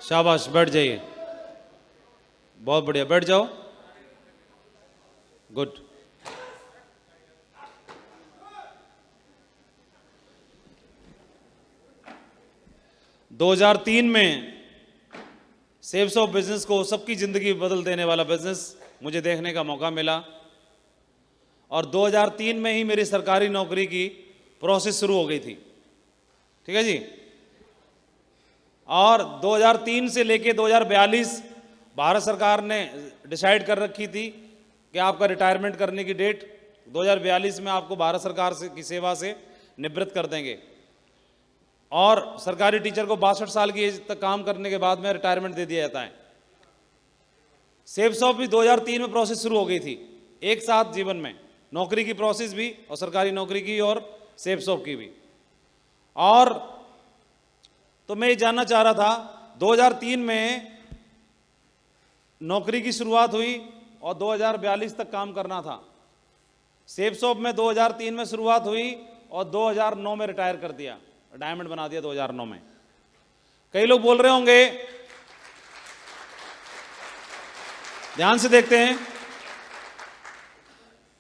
शाबाश, बैठ जाइए। बहुत बढ़िया, बैठ जाओ। गुड। दो 2003 में सेव्स ऑफ बिजनेस को, सबकी जिंदगी बदल देने वाला बिजनेस मुझे देखने का मौका मिला, और 2003 में ही मेरी सरकारी नौकरी की प्रोसेस शुरू हो गई थी। ठीक है जी। और 2003 से लेके 2042 भारत सरकार ने डिसाइड कर रखी थी कि आपका रिटायरमेंट करने की डेट 2042 में आपको भारत सरकार की सेवा से निवृत्त कर देंगे, और सरकारी टीचर को 62 साल की एज तक काम करने के बाद में रिटायरमेंट दे दिया जाता है। सेव्स ऑफ भी 2003 में प्रोसेस शुरू हो गई थी, एक साथ जीवन में नौकरी की प्रोसेस भी, और सरकारी नौकरी की और सेव्स ऑफ की भी। और तो मैं ये जानना चाह रहा था, 2003 में नौकरी की शुरुआत हुई और 2042 तक काम करना था। सेव्स ऑफ में 2003 में शुरुआत हुई और 2009 में रिटायर कर दिया, रिटायरमेंट बना दिया 2009 में। कई लोग बोल रहे होंगे, ध्यान से देखते हैं,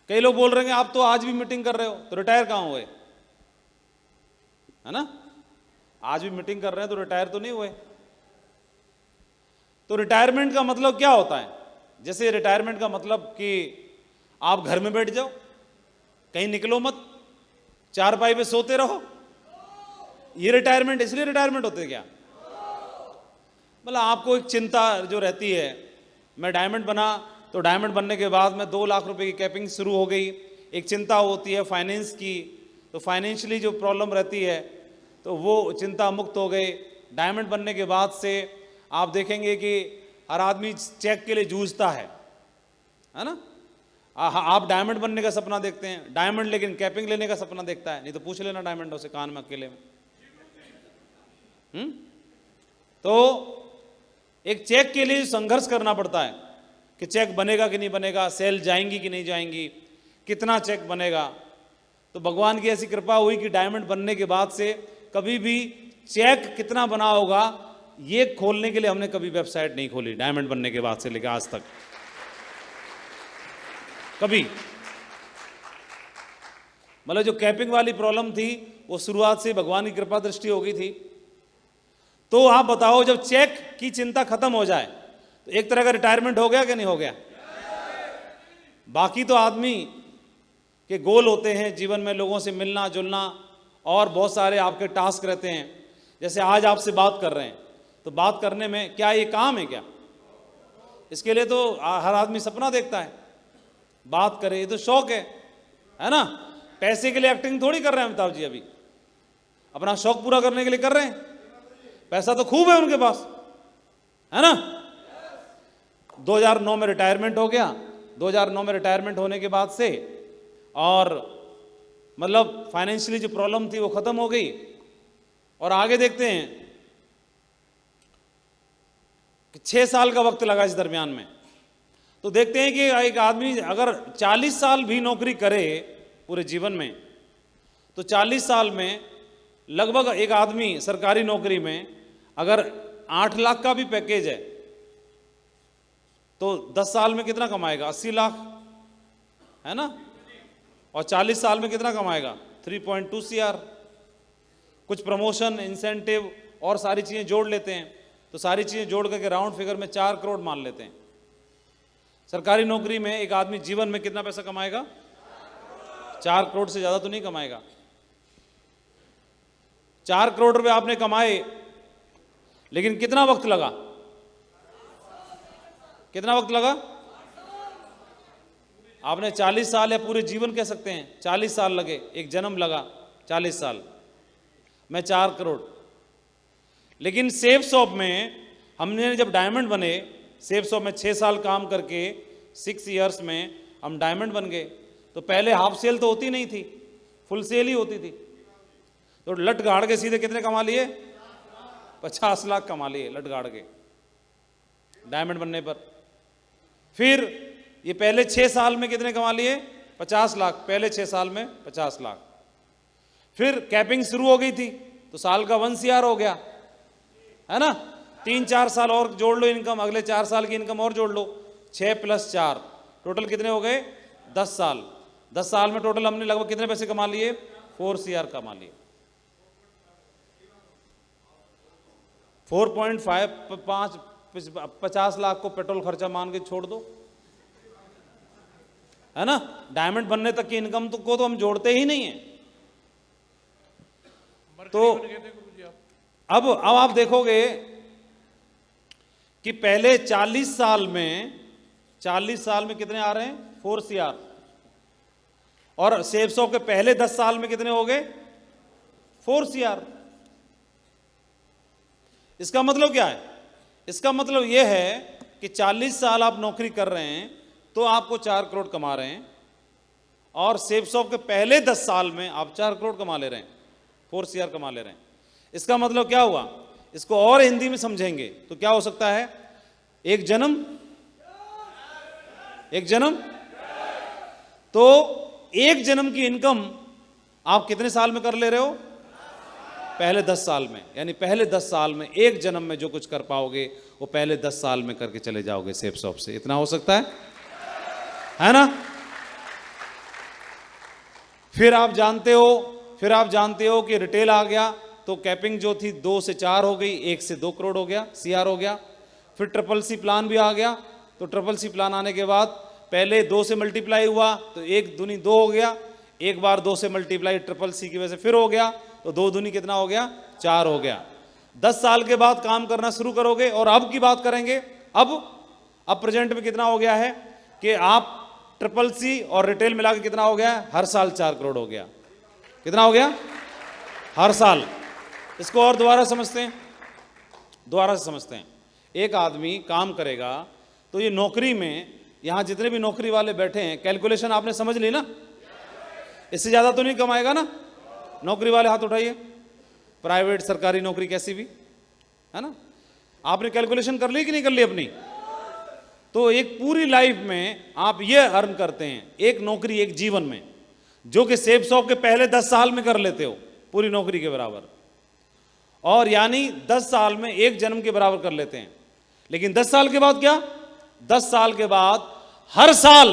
कई लोग बोल रहे हैं आप तो आज भी मीटिंग कर रहे हो, तो रिटायर कहां हुए? है ना, आज भी मीटिंग कर रहे हैं तो रिटायर तो नहीं हुए। तो रिटायरमेंट का मतलब क्या होता है? जैसे रिटायरमेंट का मतलब कि आप घर में बैठ जाओ, कहीं निकलो मत, चारपाई पे सोते रहो, ये रिटायरमेंट? इसलिए रिटायरमेंट होते क्या? मतलब आपको एक चिंता जो रहती है, मैं डायमंड बना तो डायमंड बनने के बाद में 2 लाख रुपए की कैपिंग शुरू हो गई, एक चिंता होती है फाइनेंस की, तो फाइनेंशियली जो प्रॉब्लम रहती है तो वो चिंता मुक्त हो गए। डायमंड बनने के बाद से आप देखेंगे कि हर आदमी चेक के लिए जूझता है ना। आप डायमंड बनने का सपना देखते हैं, डायमंड, लेकिन कैपिंग लेने का सपना देखता है, नहीं तो पूछ लेना डायमंडों से कान में अकेले में। तो एक चेक के लिए संघर्ष करना पड़ता है कि चेक बनेगा कि नहीं बनेगा, सेल जाएंगी कि नहीं जाएंगी, कितना चेक बनेगा। तो भगवान की ऐसी कृपा हुई कि डायमंड बनने के बाद से कभी भी चेक कितना बना होगा ये खोलने के लिए हमने कभी वेबसाइट नहीं खोली, डायमंड बनने के बाद से लेकर आज तक कभी। मतलब जो कैपिंग वाली प्रॉब्लम थी वो शुरुआत से भगवान की कृपा दृष्टि हो गई थी। तो आप बताओ, जब चेक की चिंता खत्म हो जाए तो एक तरह का रिटायरमेंट हो गया कि नहीं हो गया? बाकी तो आदमी के गोल होते हैं जीवन में, लोगों से मिलना जुलना, और बहुत सारे आपके टास्क रहते हैं। जैसे आज आपसे बात कर रहे हैं, तो बात करने में क्या ये काम है क्या? इसके लिए तो हर आदमी सपना देखता है बात करे, ये तो शौक है ना। पैसे के लिए एक्टिंग थोड़ी कर रहे हैं अमिताभ जी, अभी अपना शौक पूरा करने के लिए कर रहे हैं। पैसा तो खूब है उनके पास, है ना। 2009 में रिटायरमेंट हो गया। 2009 में रिटायरमेंट होने के बाद से, और मतलब फाइनेंशियली जो प्रॉब्लम थी वो खत्म हो गई। और आगे देखते हैं कि 6 साल का वक्त लगा इस दरमियान में। तो देखते हैं कि एक आदमी अगर 40 साल भी नौकरी करे पूरे जीवन में, तो 40 साल में लगभग एक आदमी सरकारी नौकरी में अगर 8 लाख का भी पैकेज है तो 10 साल में कितना कमाएगा? 80 लाख, है ना। और 40 साल में कितना कमाएगा? 3.2 CR। कुछ प्रमोशन, इंसेंटिव और सारी चीज़ें जोड़ लेते हैं तो सारी चीज़ें जोड़ करके राउंड फिगर में 4 करोड़ मान लेते हैं। सरकारी नौकरी में एक आदमी जीवन में कितना पैसा कमाएगा? 4 करोड़ से ज़्यादा तो नहीं कमाएगा। 4 करोड़ रुपए आपने कमाए, लेकिन कितना वक्त लगा? कितना वक्त लगा? आपने 40 साल या पूरे जीवन कह सकते हैं, 40 साल लगे, एक जन्म लगा, 40 साल में 4 करोड़। लेकिन सेव्स ऑफ में हमने जब डायमंड बने, सेव्स ऑफ में 6 साल काम करके 6 इयर्स में हम डायमंड बन गए। तो पहले हाफ सेल तो होती नहीं थी, फुल सेल ही होती थी। तो लट गाड़ के सीधे कितने कमा लिए? 50 लाख कमा लिए लट गाड़ के डायमंड बनने पर। फिर ये पहले 6 साल में कितने कमा लिए? 50 लाख, पहले 6 साल में 50 लाख। फिर कैपिंग शुरू हो गई थी तो साल का 1 CR हो गया, है ना। 3-4 साल और जोड़ लो इनकम, अगले 4 साल की इनकम और जोड़ लो, 6 + 4 टोटल कितने हो गए? 10 साल। 10 साल में टोटल हमने लगभग कितने पैसे कमा लिए? 4 CR कमा लिए। 50 लाख को पेट्रोल खर्चा मान के छोड़ दो, है ना। डायमंड बनने तक की इनकम को तो हम जोड़ते ही नहीं है। तो अब आप देखोगे कि पहले 40 साल में कितने आ रहे हैं? 4 CR। और सेव्स ऑफ के पहले 10 साल में कितने हो गए? 4 CR। इसका मतलब क्या है? इसका मतलब यह है कि 40 साल आप नौकरी कर रहे हैं तो आपको 4 करोड़ कमा रहे हैं, और सेव्स ऑफ के पहले 10 साल में आप 4 करोड़ कमा ले रहे हैं, 4 CR कमा ले रहे हैं। इसका मतलब क्या हुआ? इसको और हिंदी में समझेंगे तो क्या हो सकता है? एक जन्म तो एक जन्म की इनकम आप कितने साल में कर ले रहे हो? पहले 10 साल में। यानी पहले 10 साल में एक जन्म में जो कुछ कर पाओगे वो पहले 10 साल में करके चले जाओगे सेव्स ऑफ से। इतना हो सकता है ना। फिर आप जानते हो कि रिटेल आ गया तो कैपिंग जो थी 2 से 4 हो गई, 1 से 2 करोड़ हो गया, CR हो गया। फिर CCC प्लान भी आ गया, तो CCC प्लान आने के बाद पहले 2 से मल्टीप्लाई हुआ तो 1 दूनी 2 हो गया, एक बार 2 से मल्टीप्लाई CCC की वजह से फिर हो गया तो 2 दूनी कितना हो गया? 4 हो गया। 10 साल के बाद काम करना शुरू करोगे। और अब की बात करेंगे, अब प्रेजेंट में कितना हो गया है कि आप CCC और रिटेल मिला के कितना हो गया? हर साल 4 करोड़ हो गया। कितना हो गया? हर साल। इसको और दोबारा से समझते हैं। एक आदमी काम करेगा तो ये नौकरी में, यहां जितने भी नौकरी वाले बैठे हैं, कैलकुलेशन आपने समझ ली ना? इससे ज्यादा तो नहीं कमाएगा ना? नौकरी वाले हाथ उठाइए, प्राइवेट सरकारी नौकरी कैसी भी, है ना। आपने कैलकुलेशन कर ली कि नहीं कर ली अपनी? तो एक पूरी लाइफ में आप ये अर्न करते हैं, एक नौकरी एक जीवन में, जो कि सेव्स ऑफ के पहले 10 साल में कर लेते हो पूरी नौकरी के बराबर, और यानी 10 साल में एक जन्म के बराबर कर लेते हैं। लेकिन 10 साल के बाद क्या? 10 साल के बाद हर साल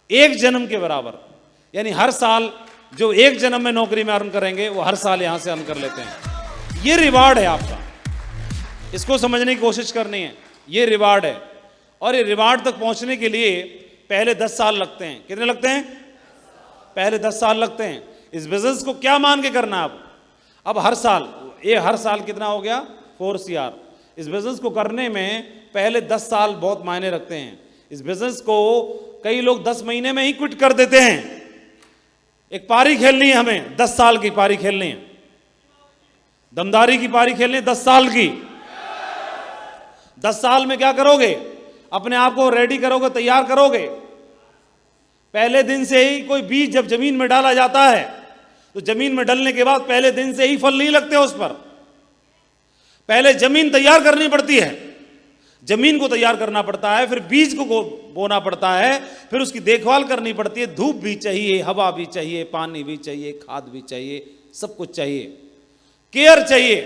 एक जन्म के बराबर, यानी हर साल जो एक जन्म में नौकरी में अर्न करेंगे वो हर साल यहां से अर्न कर लेते हैं। ये रिवार्ड है आपका, इसको समझने की कोशिश करनी है। ये रिवार्ड है, और ये रिवार्ड तक पहुंचने के लिए पहले 10 साल लगते हैं। कितने लगते हैं? पहले 10 साल लगते हैं। इस बिजनेस को क्या मान के करना है अब हर साल कितना हो गया? 4 CR। इस बिजनेस को करने में पहले 10 साल बहुत मायने रखते हैं। इस बिजनेस को कई लोग 10 महीने में ही क्विट कर देते हैं। एक पारी खेलनी है हमें, 10 साल की पारी खेलनी है, दमदारी की पारी खेलनी है 10 साल की। 10 साल में क्या करोगे? अपने आप को रेडी करोगे, तैयार करोगे। पहले दिन से ही कोई बीज जब जमीन में डाला जाता है तो जमीन में डलने के बाद पहले दिन से ही फल नहीं लगते उस पर। पहले जमीन तैयार करनी पड़ती है, जमीन को तैयार करना पड़ता है, फिर बीज को बोना पड़ता है, फिर उसकी देखभाल करनी पड़ती है। धूप भी चाहिए, हवा भी चाहिए, पानी भी चाहिए, खाद भी चाहिए, सब कुछ चाहिए, केयर चाहिए,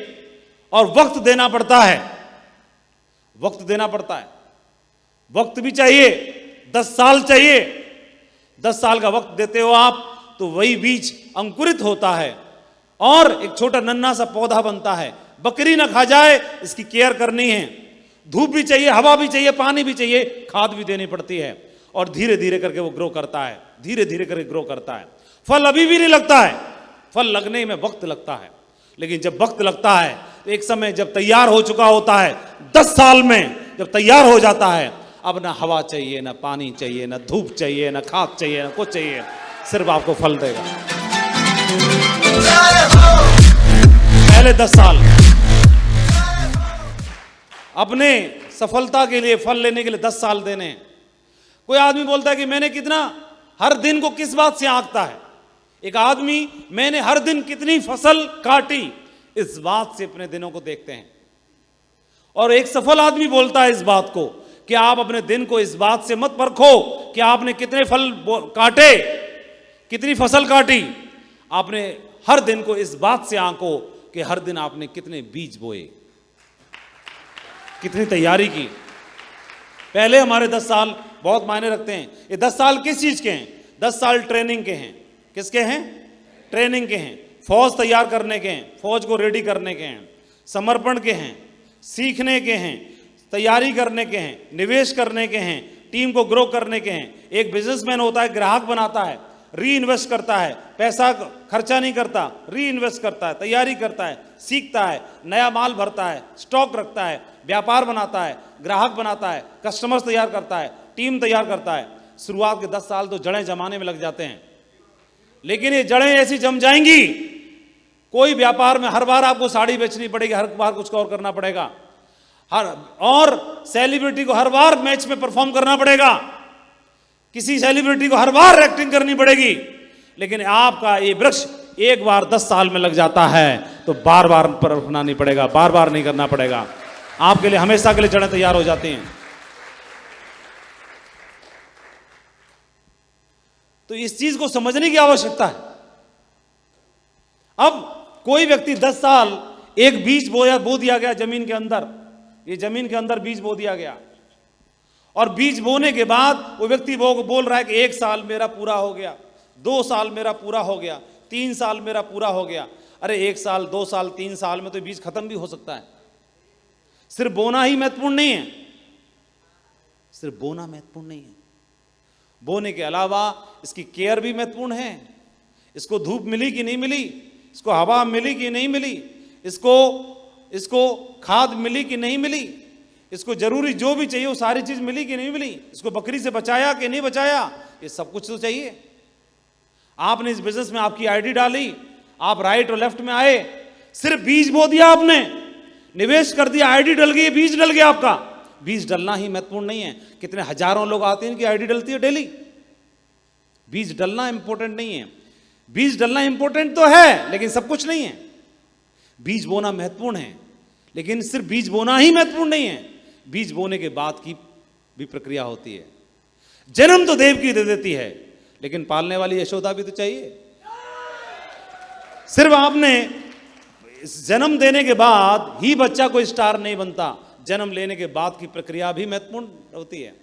और वक्त देना पड़ता है। वक्त भी चाहिए, 10 साल चाहिए। 10 साल का वक्त देते हो आप तो वही बीज अंकुरित होता है और एक छोटा नन्हा सा पौधा बनता है। बकरी ना खा जाए इसकी केयर करनी है। धूप भी चाहिए, हवा भी चाहिए, पानी भी चाहिए, खाद भी देनी पड़ती है, और धीरे धीरे करके वो ग्रो करता है, धीरे धीरे करके ग्रो करता है। फल अभी भी नहीं लगता है, फल लगने में वक्त लगता है। लेकिन जब वक्त लगता है तो एक समय जब तैयार हो चुका होता है, 10 साल में जब तैयार हो जाता है, अब ना हवा चाहिए, ना पानी चाहिए, ना धूप चाहिए, ना खाद चाहिए, ना कुछ चाहिए, सिर्फ आपको फल देगा। पहले 10 साल अपने सफलता के लिए, फल लेने के लिए 10 साल देने हैं। कोई आदमी बोलता है कि मैंने कितना, हर दिन को किस बात से आंकता है? एक आदमी मैंने हर दिन कितनी फसल काटी, इस बात से अपने दिनों को देखते हैं। और एक सफल आदमी बोलता है इस बात को कि आप अपने दिन को इस बात से मत परखो कि आपने कितने फल काटे, कितनी फसल काटी। आपने हर दिन को इस बात से आंको कि हर दिन आपने कितने बीज बोए, कितनी तैयारी की। पहले हमारे 10 साल बहुत मायने रखते हैं। ये 10 साल किस चीज के हैं? 10 साल ट्रेनिंग के हैं। किसके हैं? ट्रेनिंग के हैं। फौज तैयार करने के हैं, फौज को रेडी करने के हैं, समर्पण के हैं, सीखने के हैं, तैयारी करने के हैं, निवेश करने के हैं, टीम को ग्रो करने के हैं। एक बिजनेसमैन होता है, ग्राहक बनाता है, री इन्वेस्ट करता है, पैसा खर्चा नहीं करता, री इन्वेस्ट करता है, तैयारी करता है, सीखता है, नया माल भरता है, स्टॉक रखता है, व्यापार बनाता है, ग्राहक बनाता है, कस्टमर्स तैयार करता है, टीम तैयार करता है। शुरुआत के 10 साल तो जड़ें जमाने में लग जाते हैं, लेकिन ये जड़ें ऐसी जम जाएंगी, कोई व्यापार में हर बार आपको साड़ी बेचनी पड़ेगी, हर बार कुछ और करना पड़ेगा, और सेलिब्रिटी को हर बार मैच में परफॉर्म करना पड़ेगा, किसी सेलिब्रिटी को हर बार एक्टिंग करनी पड़ेगी। लेकिन आपका ये वृक्ष एक बार 10 साल में लग जाता है तो बार बार परखना नहीं पड़ेगा, बार बार नहीं करना पड़ेगा, आपके लिए हमेशा के लिए जड़ें तैयार हो जाती हैं। तो इस चीज को समझने की आवश्यकता है। अब कोई व्यक्ति 10 साल एक बीज बो दिया गया जमीन के अंदर, ये जमीन के अंदर बीज बो दिया गया, और बीज बोने के बाद वो व्यक्ति वो बोल रहा है कि 1 साल मेरा पूरा हो गया, 2 साल मेरा पूरा हो गया, 3 साल मेरा पूरा हो गया। अरे 1 साल, 2 साल, 3 साल में तो बीज खत्म भी हो सकता है। सिर्फ बोना ही महत्वपूर्ण नहीं है, सिर्फ बोना महत्वपूर्ण नहीं है, बोने के अलावा इसकी केयर भी महत्वपूर्ण है। इसको धूप मिली कि नहीं मिली, इसको हवा मिली कि नहीं मिली, इसको खाद मिली कि नहीं मिली, इसको जरूरी जो भी चाहिए वो सारी चीज मिली कि नहीं मिली, इसको बकरी से बचाया कि नहीं बचाया, ये सब कुछ तो चाहिए। आपने इस बिजनेस में आपकी आईडी डाली, आप राइट और लेफ्ट में आए, सिर्फ बीज बो दिया आपने, निवेश कर दिया, आईडी डल गई, बीज डल गया आपका। बीज डलना ही महत्वपूर्ण नहीं है। कितने हजारों लोग आते हैं इनकी आईडी डलती है डेली। बीज डलना इंपॉर्टेंट नहीं है। बीज डलना इंपॉर्टेंट तो है लेकिन सब कुछ नहीं है। बीज बोना महत्वपूर्ण है, लेकिन सिर्फ बीज बोना ही महत्वपूर्ण नहीं है, बीज बोने के बाद की भी प्रक्रिया होती है। जन्म तो देव की दे देती है, लेकिन पालने वाली यशोदा भी तो चाहिए। सिर्फ आपने जन्म देने के बाद ही बच्चा कोई स्टार नहीं बनता, जन्म लेने के बाद की प्रक्रिया भी महत्वपूर्ण होती है।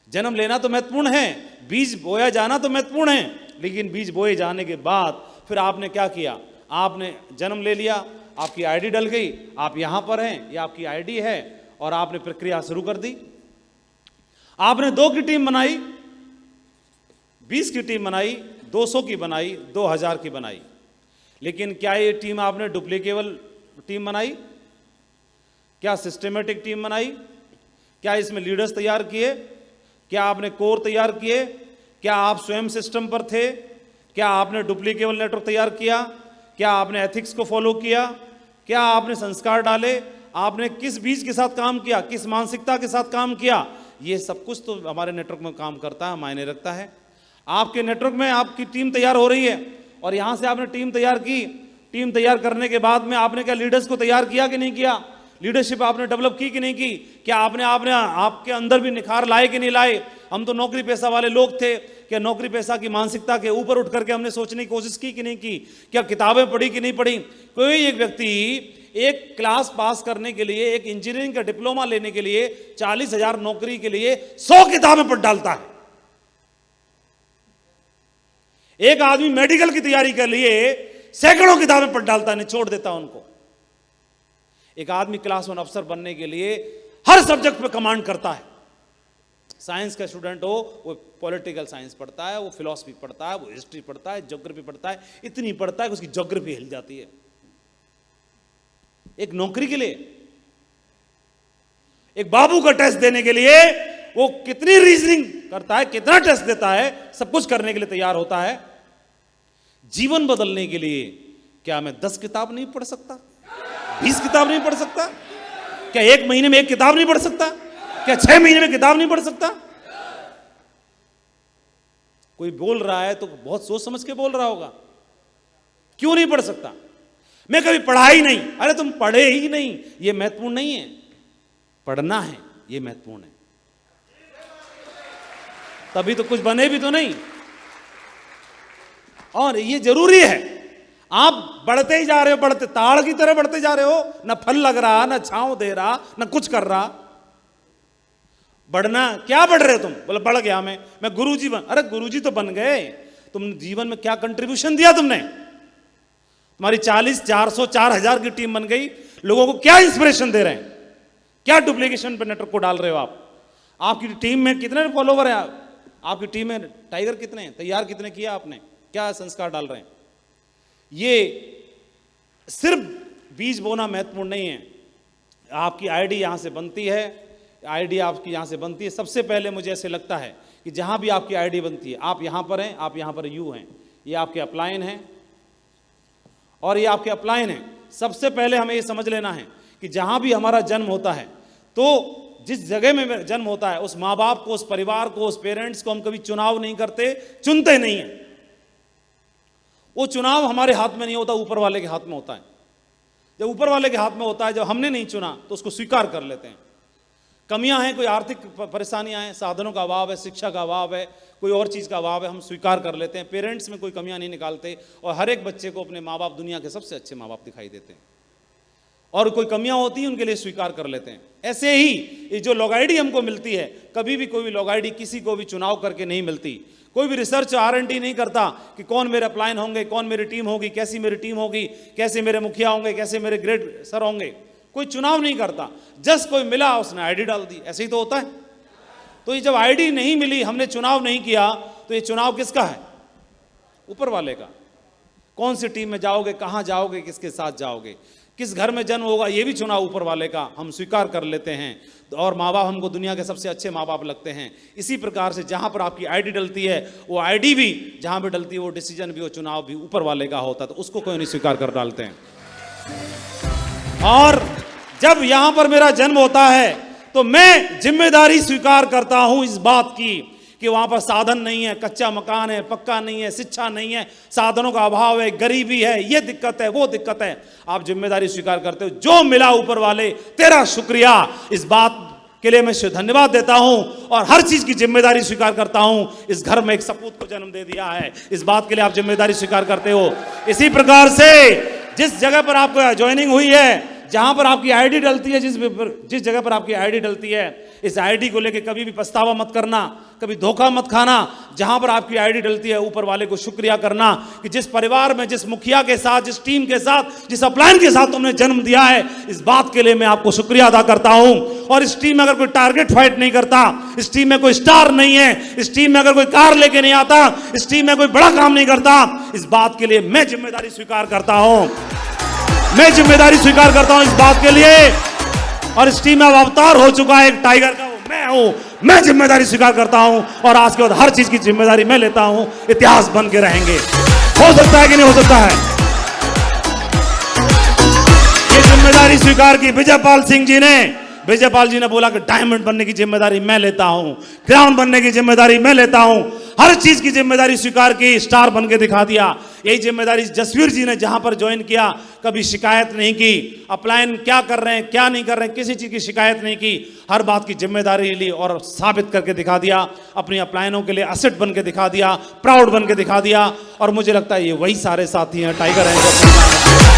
जन्म लेना तो महत्वपूर्ण है, बीज बोया जाना तो महत्वपूर्ण है, लेकिन बीज बोए जाने के बाद फिर आपने क्या किया? आपने जन्म ले लिया, आपकी आईडी डल गई, आप यहां पर हैं, ये आपकी आईडी है, और आपने प्रक्रिया शुरू कर दी। आपने 2 की टीम बनाई, 20 की टीम बनाई, 200 की बनाई, 2000 की बनाई, लेकिन क्या ये टीम आपने डुप्लीकेबल टीम बनाई? क्या सिस्टमेटिक टीम बनाई? क्या इसमें लीडर्स तैयार किए? क्या आपने कोर तैयार किए? क्या आप स्वयं सिस्टम पर थे? क्या आपने डुप्लीकेबल नेटवर्क तैयार किया? क्या आपने एथिक्स को फॉलो किया? क्या आपने संस्कार डाले? आपने किस बीज के साथ काम किया, किस मानसिकता के साथ काम किया? ये सब कुछ तो हमारे नेटवर्क में काम करता है, मायने रखता है। आपके नेटवर्क में आपकी टीम तैयार हो रही है, और यहां से आपने टीम तैयार की। टीम तैयार करने के बाद में आपने क्या लीडर्स को तैयार किया कि नहीं किया? लीडरशिप आपने डेवलप की कि नहीं की? क्या आपने आपके अंदर भी निखार लाए कि नहीं लाए? हम तो नौकरी पेशा वाले लोग थे, क्या नौकरी पेशा की मानसिकता के ऊपर उठ करके हमने सोचने की कोशिश की कि नहीं की? क्या किताबें पढ़ी कि नहीं पढ़ी? कोई एक व्यक्ति एक क्लास पास करने के लिए, एक इंजीनियरिंग का डिप्लोमा लेने के लिए 40,000 नौकरी के लिए 100 किताबें पढ़ डालता है। एक आदमी मेडिकल की तैयारी के लिए सैकड़ों किताबें पढ़ डालता है, निचोड़ देता है उनको। एक आदमी क्लास 1 अफसर बनने के लिए हर सब्जेक्ट पे कमांड करता है। साइंस का स्टूडेंट हो, वो पॉलिटिकल साइंस पढ़ता है, वो फिलॉसफी पढ़ता है, वो हिस्ट्री पढ़ता है, ज्योग्राफी पढ़ता है, इतनी पढ़ता है कि उसकी ज्योग्राफी हिल जाती है। एक नौकरी के लिए, एक बाबू का टेस्ट देने के लिए वो कितनी रीजनिंग करता है, कितना टेस्ट देता है, सब कुछ करने के लिए तैयार होता है। जीवन बदलने के लिए क्या मैं 10 किताब नहीं पढ़ सकता? 20 किताब नहीं पढ़ सकता? क्या 1 महीने में 1 किताब नहीं पढ़ सकता? क्या 6 महीने में किताब नहीं पढ़ सकता? कोई बोल रहा है तो बहुत सोच समझ के बोल रहा होगा। क्यों नहीं पढ़ सकता? मैं कभी पढ़ा ही नहीं। अरे तुम पढ़े ही नहीं, यह महत्वपूर्ण नहीं है। पढ़ना है, यह महत्वपूर्ण है। तभी तो कुछ बने भी तो नहीं। और यह जरूरी है। आप बढ़ते ही जा रहे हो, बढ़ते ताड़ की तरह बढ़ते जा रहे हो, ना फल लग रहा, ना छांव दे रहा, ना कुछ कर रहा। बढ़ना क्या बढ़ रहे हो तुम? बोले बढ़ गया मैं गुरुजी बन। अरे गुरुजी तो बन गए, तुमने जीवन में क्या कंट्रीब्यूशन दिया? तुमने तुम्हारी 40, 400, 4000 की टीम बन गई, लोगों को क्या इंस्पिरेशन दे रहे हैं? क्या डुप्लीकेशन पे नेटवर्क को डाल रहे हो आप? आपकी टीम में कितने फॉलोवर हैं? आपकी टीम में टाइगर कितने हैं? तैयार कितने किया आपने? क्या संस्कार डाल रहे हैं? ये सिर्फ बीज बोना महत्वपूर्ण नहीं है। आपकी आईडी यहां से बनती है, आईडी आपकी यहां से बनती है। सबसे पहले मुझे ऐसे लगता है कि जहां भी आपकी आईडी बनती है, आप यहां पर हैं, आप यहां पर यू हैं, ये आपके अपलाइन हैं और ये आपके अपलाइन हैं। सबसे पहले हमें ये समझ लेना है कि जहां भी हमारा जन्म होता है, तो जिस जगह में जन्म होता है, उस माँ बाप को, उस परिवार को, उस पेरेंट्स को हम कभी चुनाव नहीं करते, चुनते नहीं है। वो चुनाव हमारे हाथ में नहीं होता, ऊपर वाले के हाथ में होता है। जब ऊपर वाले के हाथ में होता है, जब हमने नहीं चुना, तो उसको स्वीकार कर लेते हैं। कमियां हैं, कोई आर्थिक परेशानियां हैं, साधनों का अभाव है, शिक्षा का अभाव है, कोई और चीज़ का अभाव है, हम स्वीकार कर लेते हैं। पेरेंट्स में कोई कमियां नहीं निकालते और हर एक बच्चे को अपने माँ बाप दुनिया के सबसे अच्छे माँ बाप दिखाई देते हैं, और कोई कमियां होती हैं उनके लिए स्वीकार कर लेते हैं। ऐसे ही ये जो लॉग आईडी हमको मिलती है, कभी भी कोई भी लॉग आईडी किसी को भी चुनाव करके नहीं मिलती। कोई भी रिसर्च R&D नहीं करता कि कौन मेरे अपलाइन होंगे, कौन मेरी टीम होगी, कैसी मेरी टीम होगी, कैसे मेरे मुखिया होंगे, कैसे मेरे ग्रेड सर होंगे। कोई चुनाव नहीं करता, जस्ट कोई मिला उसने आईडी डाल दी। ऐसे ही तो होता है। तो ये जब आईडी नहीं मिली, हमने चुनाव नहीं किया, तो ये चुनाव किसका है? ऊपर वाले का। कौन सी टीम में जाओगे, कहां जाओगे, किसके साथ जाओगे, किस घर में जन्म होगा, ये भी चुनाव ऊपर वाले का। हम स्वीकार कर लेते हैं और माँ बाप हमको दुनिया के सबसे अच्छे माँ बाप लगते हैं। इसी प्रकार से जहाँ पर आपकी आईडी डलती है, वो आईडी भी जहाँ पे डलती है, वो डिसीजन भी, वो चुनाव भी ऊपर वाले का होता है, तो उसको कोई नहीं स्वीकार कर डालते हैं। और जब यहाँ पर मेरा जन्म होता है, तो मैं जिम्मेदारी स्वीकार करता हूँ इस बात की कि वहाँ पर साधन नहीं है, कच्चा मकान है, पक्का नहीं है, शिक्षा नहीं है, साधनों का अभाव है, गरीबी है, ये दिक्कत है, वो दिक्कत है। आप जिम्मेदारी स्वीकार करते हो, जो मिला ऊपर वाले तेरा शुक्रिया, इस बात के लिए मैं धन्यवाद देता हूं और हर चीज की जिम्मेदारी स्वीकार करता हूं। इस घर में एक सपूत को जन्म दे दिया है, इस बात के लिए आप जिम्मेदारी स्वीकार करते हो। इसी प्रकार से जिस जगह पर आपको ज्वाइनिंग हुई है, जहां पर आपकी आईडी डलती है, जिस जगह पर आपकी आईडी डलती है, इस आईडी को लेके कभी भी पछतावा मत करना, कभी धोखा मत खाना। जहां पर आपकी आईडी डलती है, ऊपर वाले को शुक्रिया करना कि जिस परिवार में, जिस मुखिया के साथ, जिस टीम के साथ, जिस अपलाइन के साथ तुमने जन्म दिया है, इस बात के लिए मैं आपको शुक्रिया अदा करता हूं। और इस टीम में अगर कोई टारगेट फाइट नहीं करता, इस टीम में कोई स्टार नहीं है, इस टीम में अगर कोई कार लेके नहीं आता, इस टीम में कोई बड़ा काम नहीं करता, इस बात के लिए मैं जिम्मेदारी स्वीकार करता हूं। मैं जिम्मेदारी स्वीकार करता हूं इस बात के लिए। और इस टीम में अवतार हो चुका है एक टाइगर का, वो मैं हूं। मैं जिम्मेदारी स्वीकार करता हूं और आज के बाद हर चीज की जिम्मेदारी मैं लेता हूं। इतिहास बन के रहेंगे। हो सकता है कि नहीं हो सकता है? ये जिम्मेदारी स्वीकार की विजयपाल सिंह जी ने। विजयपाल जी ने बोला कि डायमंड बनने की जिम्मेदारी मैं लेता हूं, क्राउन बनने की जिम्मेदारी मैं लेता हूं, हर चीज की जिम्मेदारी स्वीकार की, स्टार बन के दिखा दिया। यही जिम्मेदारी जसवीर जी ने जहां पर ज्वाइन किया, कभी शिकायत नहीं की। अपलाइन क्या कर रहे हैं, क्या नहीं कर रहे हैं, किसी चीज की शिकायत नहीं की, हर बात की जिम्मेदारी ली और साबित करके दिखा दिया। अपनी अपलाइनों के लिए असेट बन के दिखा दिया, प्राउड बन के दिखा दिया। और मुझे लगता है ये वही सारे साथी हैं, टाइगर हैं।